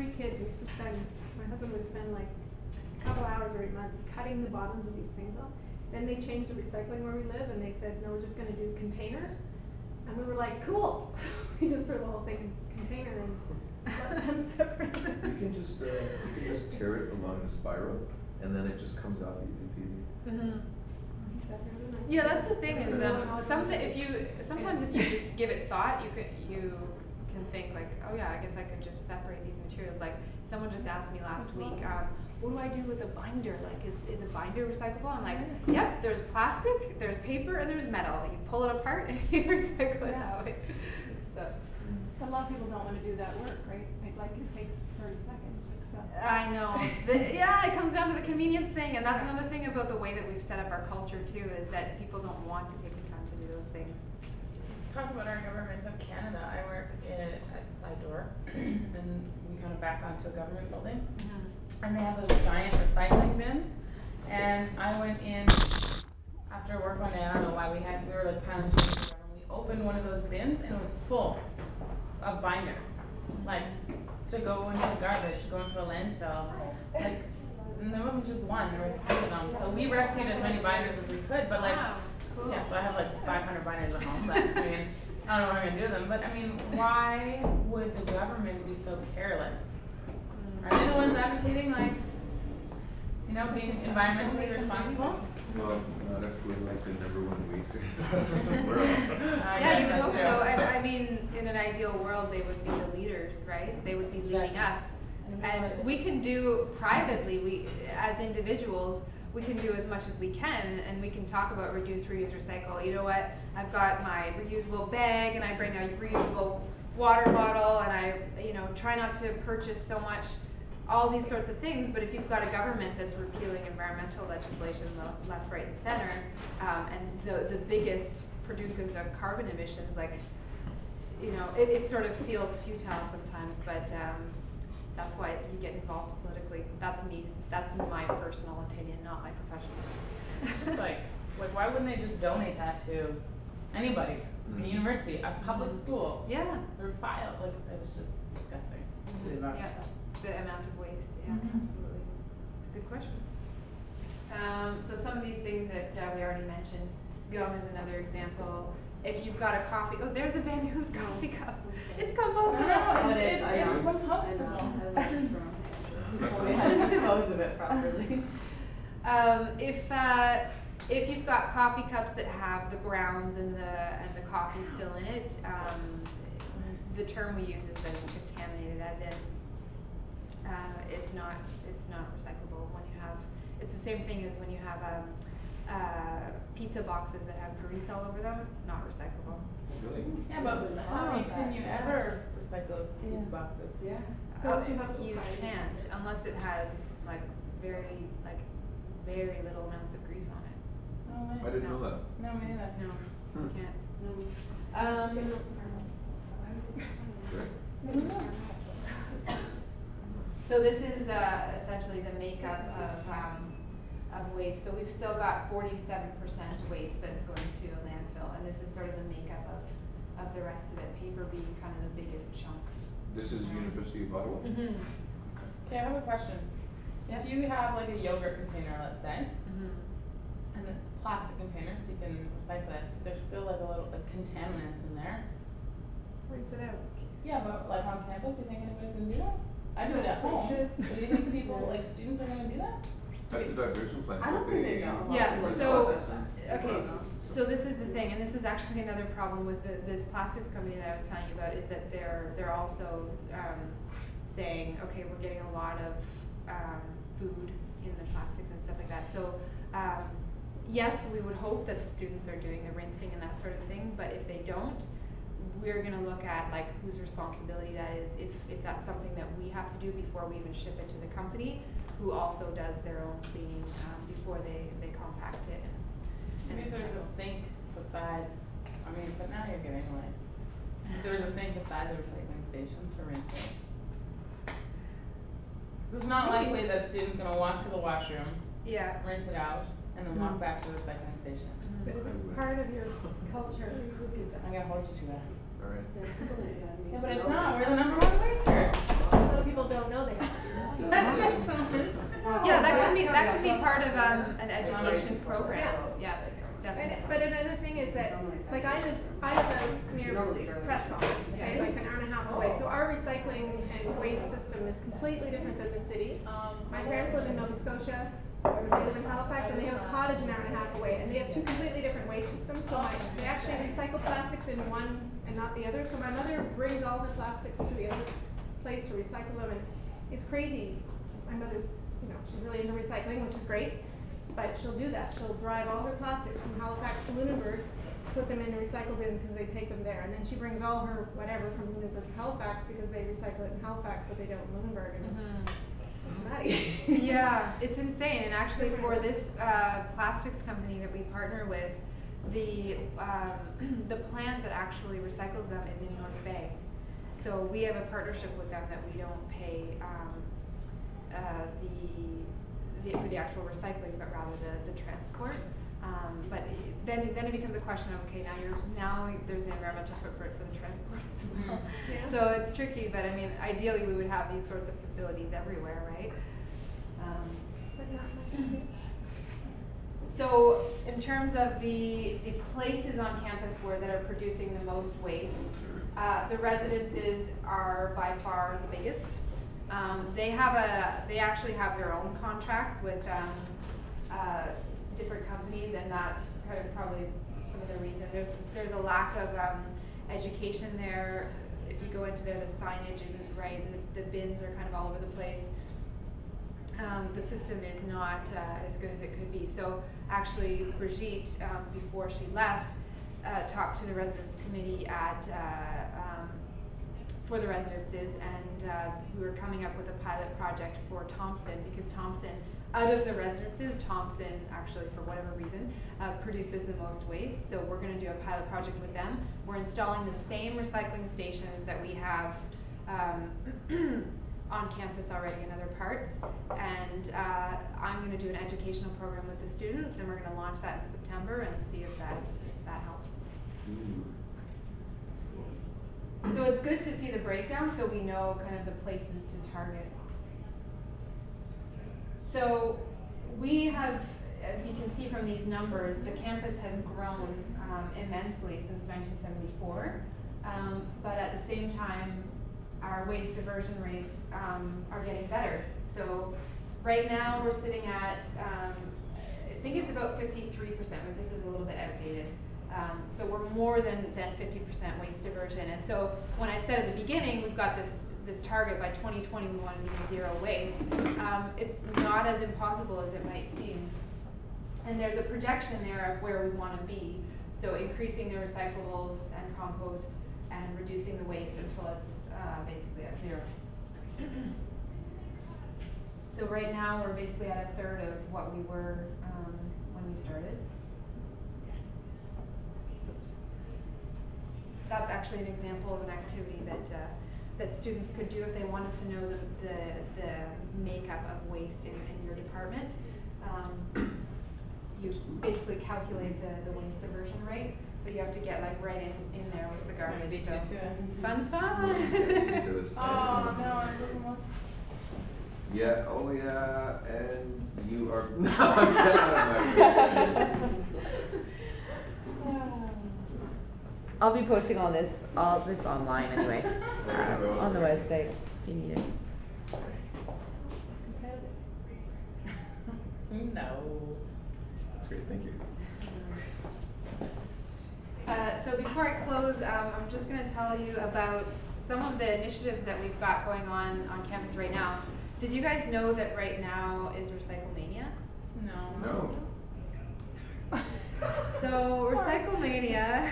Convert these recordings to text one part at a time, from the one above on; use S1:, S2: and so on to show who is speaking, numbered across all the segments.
S1: 3 kids, we used to spend, my husband would spend like a couple hours every month cutting the bottoms of these things off. Then they changed the recycling where we live, and they said, no, we're just gonna do containers. And we were like, cool! So we just threw the whole thing in a container and let them separate them.
S2: You can just tear it along the spiral, and then it just comes out easy peasy.
S3: Mm-hmm.
S1: Nice.
S3: Yeah, that's the thing is sometimes if you just give it thought, you can think like, oh yeah, I guess I could just separate these materials. Like someone just asked me last week, what do I do with a binder? Like is a binder recyclable? I'm like, yep, there's plastic, there's paper, and there's metal. You pull it apart and you recycle it that way. So
S1: a lot of people don't want to do that work, right? Like it takes 30 seconds with stuff.
S3: I know. Yeah, it comes down to the convenience thing, and that's another thing about the way that we've set up our culture too, is that people don't want to take the time to do those things.
S4: Talk about our government of Canada. I work at side door, and we kind of back onto a government building, and they have those giant recycling bins. And I went in after work one day. I don't know why we were like piling change together, and we opened one of those bins, and it was full of binders, like to go into the garbage, to go into a landfill. Like, and there wasn't just one; there were 10 of them. So we rescued as many binders as we could, but like.
S3: Wow. Cool.
S4: Yeah, so I have like 500 binders at home, but I mean, I don't know what I'm gonna do with them. But I mean, why would the government be so careless? Are they the ones advocating like, being environmentally responsible?
S2: Well, not if we're like the #1 wasters in the world.
S3: Yeah, you would hope so. And I mean, in an ideal world, they would be the leaders, right? They would be leading us. And we can do privately, we as individuals, we can do as much as we can, and we can talk about reduce, reuse, recycle. You know what? I've got my reusable bag, and I bring a reusable water bottle, and I, try not to purchase so much, all these sorts of things. But if you've got a government that's repealing environmental legislation left, right, and center, and the biggest producers of carbon emissions, like, it sort of feels futile sometimes, but that's why you get involved politically. That's me. That's my personal opinion, not my professional.
S4: It's just like why wouldn't they just donate that to anybody? A university, a public school.
S3: Yeah.
S4: Or file. Like, it was just disgusting.
S3: Yeah. The amount of waste. Yeah, absolutely. It's a good question. So some of these things that we already mentioned. Gum is another example. If you've got a coffee, there's a Van Hoot coffee cup. It's compostable.
S4: It's compostable.
S5: We had to dispose of it properly.
S3: If you've got coffee cups that have the grounds and the coffee still in it, the term we use is that it's contaminated, as in it's not recyclable. When you have, it's the same thing as when you have pizza boxes that have grease all over them, not recyclable.
S2: Really?
S4: Yeah, but how can you ever recycle pizza boxes?
S5: Yeah.
S3: You can't unless it has very little amounts of grease on it.
S4: Oh,
S2: I didn't know that.
S4: No, me neither.
S3: No, you can't. So this is essentially the makeup of waste. So we've still got 47% waste that's going to a landfill, and this is sort of the makeup of the rest of it. Paper being kind of the biggest chunk.
S2: This is University of Ottawa?
S3: Mm-hmm.
S4: Okay, I have a question. If you have like a yogurt container, let's say, and it's a plastic container, so you can recycle it, there's still like a little contaminants in there.
S1: Rinse it out.
S4: Yeah, but like on campus, do you think anybody's gonna do that? I do it at home. But do you think people, like students, are gonna do that?
S2: At the diversion plant.
S5: I don't think they know.
S3: Yeah,
S2: Right.
S3: so, okay, so this is the thing, and this is actually another problem with this plastics company that I was telling you about, is that they're also saying, okay, we're getting a lot of food in the plastics and stuff like that. So, yes, we would hope that the students are doing the rinsing and that sort of thing, but if they don't, we're going to look at whose responsibility that is, if that's something that we have to do before we even ship it to the company, who also does their own cleaning before they compact it.
S4: Maybe if there's a sink beside, but now you're getting away. If there's a sink beside the recycling station to rinse it. It's not likely that a student's going to walk to the washroom, rinse it out, and then walk back to the recycling station.
S1: But if it's part of your culture,
S4: I'm going to hold you to that.
S2: Alright.
S4: Yeah, but it's not. We're the #1 wasters.
S1: a lot of people don't know
S3: Yeah, that could be part of an education program. Yeah, definitely.
S1: But another thing is that, like I live near Prescott, okay, like an hour and a half away. So our recycling and waste system is completely different than the city. My parents live in Nova Scotia, or they live in Halifax, and they have a cottage an hour and a half away, and they have two completely different waste systems. So they actually recycle plastics in one and not the other. So my mother brings all her plastics to the other place to recycle them, and it's crazy. My mother's, she's really into recycling, which is great. But she'll do that. She'll drive all her plastics from Halifax to Lunenburg, put them in a recycle bin because they take them there. And then she brings all her whatever from Lunenburg to Halifax because they recycle it in Halifax, but they don't in Lunenburg. And it's nutty.
S3: Yeah, it's insane. And actually for this plastics company that we partner with, the plant that actually recycles them is in North Bay. So we have a partnership with them that we don't pay for the actual recycling, but rather the transport. But then it becomes a question of, okay, now there's the environmental footprint for the transport as well.
S1: Yeah.
S3: So it's tricky, but I mean, ideally we would have these sorts of facilities everywhere, right?
S1: But not much.
S3: So in terms of the places on campus that are producing the most waste, the residences are by far the biggest. They actually have their own contracts with different companies, and that's kind of probably some of the reason. There's a lack of education there. If you go into there, the signage isn't right. The bins are kind of all over the place. The system is not as good as it could be. So actually, Brigitte, before she left, talked to the residence committee for the residences, and we were coming up with a pilot project for Thompson, because Thompson, out of the residences, Thompson actually, for whatever reason, produces the most waste. So we're going to do a pilot project with them. We're installing the same recycling stations that we have on campus already in other parts, and I'm going to do an educational program with the students, and we're going to launch that in September and see if that helps. So it's good to see the breakdown so we know kind of the places to target. So we have, as you can see from these numbers, the campus has grown immensely since 1974, but at the same time our waste diversion rates are getting better. So right now we're sitting at, I think it's about 53%, but this is a little bit outdated. So we're more than 50% waste diversion. And so when I said at the beginning, we've got this target by 2020, we want to be zero waste, it's not as impossible as it might seem. And there's a projection there of where we want to be. So increasing the recyclables and compost and reducing the waste until it's basically at zero. So right now we're basically at a third of what we were when we started. That's actually an example of an activity that students could do if they wanted to know the makeup of waste in your department. You basically calculate the waste diversion rate, but you have to get like right in there with the garbage. So fun.
S4: Oh no, it doesn't work.
S2: Yeah, oh yeah, and you are no, I'm out of my way.
S5: I'll be posting all this online anyway,
S2: There you go.
S5: on the website if you need it.
S4: No.
S2: That's great, thank you.
S3: So before I close, I'm just going to tell you about some of the initiatives that we've got going on campus right now. Did you guys know that right now is Recyclemania?
S4: No.
S2: No.
S3: So Recyclemania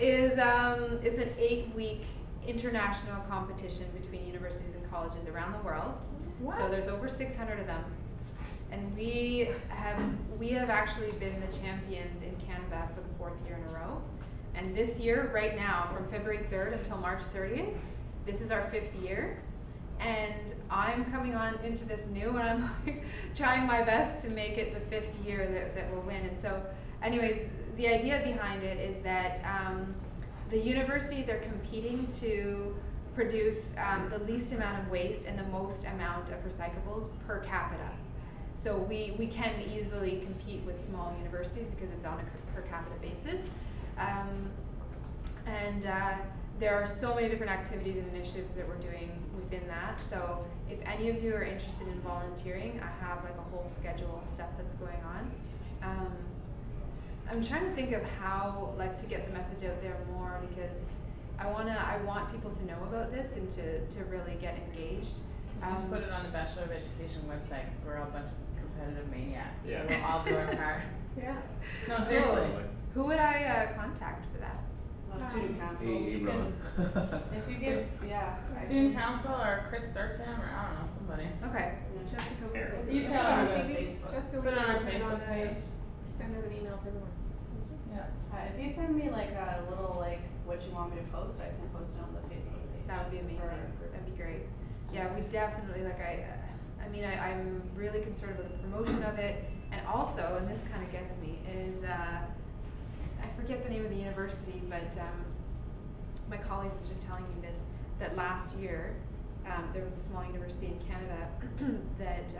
S3: is it's an 8-week international competition between universities and colleges around the world.
S1: What?
S3: So there's over 600 of them, and we have actually been the champions in Canada for the 4th year in a row. And this year, right now, from February 3rd until March 30th, this is our 5th year. And I'm coming on into this new, and I'm like trying my best to make it the 5th year that we'll win. And so, anyways, the idea behind it is that the universities are competing to produce the least amount of waste and the most amount of recyclables per capita. So we can easily compete with small universities because it's on a per capita basis. There are so many different activities and initiatives that we're doing within that. So if any of you are interested in volunteering, I have like a whole schedule of stuff that's going on. I'm trying to think of how to get the message out there more, because I want people to know about this and to really get engaged.
S4: You should put it on the Bachelor of Education website, because we're all a bunch of competitive maniacs.
S6: Yeah.
S4: So we'll all do our part.
S1: Yeah.
S4: No, seriously.
S3: Who would I contact for that?
S5: Well, student council,
S2: Hey,
S5: you
S2: Ron.
S5: can, if you give, yeah.
S4: Student council or Chris Searcham, or I don't know, somebody.
S3: Okay.
S1: Jessica would.
S6: Here.
S4: You should
S5: have it on
S1: Maybe
S5: Facebook.
S1: Jessica
S4: Put
S1: would
S4: it on our
S1: put it
S4: Facebook page.
S1: Send out an email to everyone.
S4: Yeah.
S5: If you send me like a little what you want me to post, I can post it on the Facebook page.
S3: That would be amazing.
S5: For-
S3: That'd be great. Yeah, we definitely I'm really concerned with the promotion of it, and also, and this kind of gets me, is I forget the name of the university, but my colleague was just telling me this, that last year there was a small university in Canada that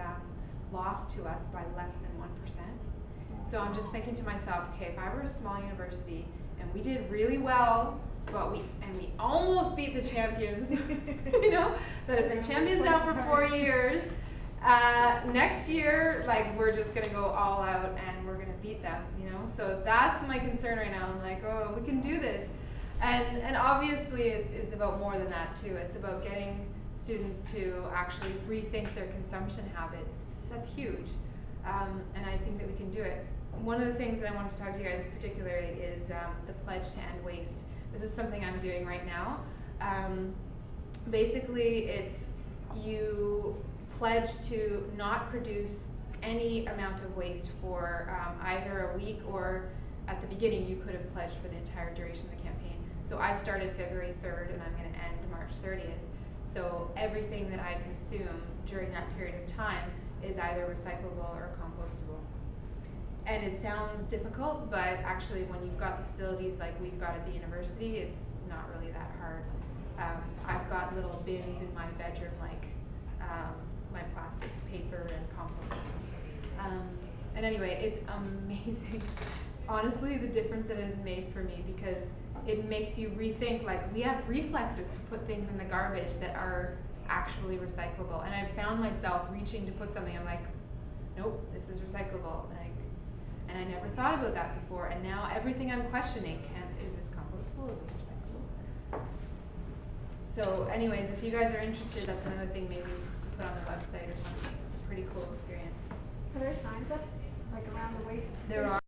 S3: lost to us by less than 1%. So I'm just thinking to myself, okay, if I were a small university and we did really well, but we almost beat the champions, you know, that have been champions now for 4 years. Next year, we're just gonna go all out and we're gonna beat them, you know. So that's my concern right now. I'm like, oh, we can do this, and obviously it's about more than that too. It's about getting students to actually rethink their consumption habits. That's huge, and I think that we can do it. One of the things that I wanted to talk to you guys particularly is the pledge to end waste. This is something I'm doing right now. Basically, it's you pledge to not produce any amount of waste for either a week, or at the beginning you could have pledged for the entire duration of the campaign. So I started February 3rd and I'm going to end March 30th. So everything that I consume during that period of time is either recyclable or compostable. And it sounds difficult, but actually when you've got the facilities like we've got at the university, it's not really that hard. I've got little bins in my bedroom, my plastics, paper, and compost. And anyway, it's amazing, honestly, the difference that it has made for me, because it makes you rethink, we have reflexes to put things in the garbage that are actually recyclable. And I've found myself reaching to put something, I'm like, nope, this is recyclable. And I never thought about that before, and now everything I'm questioning, is this compostable, is this recyclable? So anyways, if you guys are interested, that's another thing maybe you could put on the website or something. It's a pretty cool experience.
S1: Are there signs up, around the waste?
S3: There are.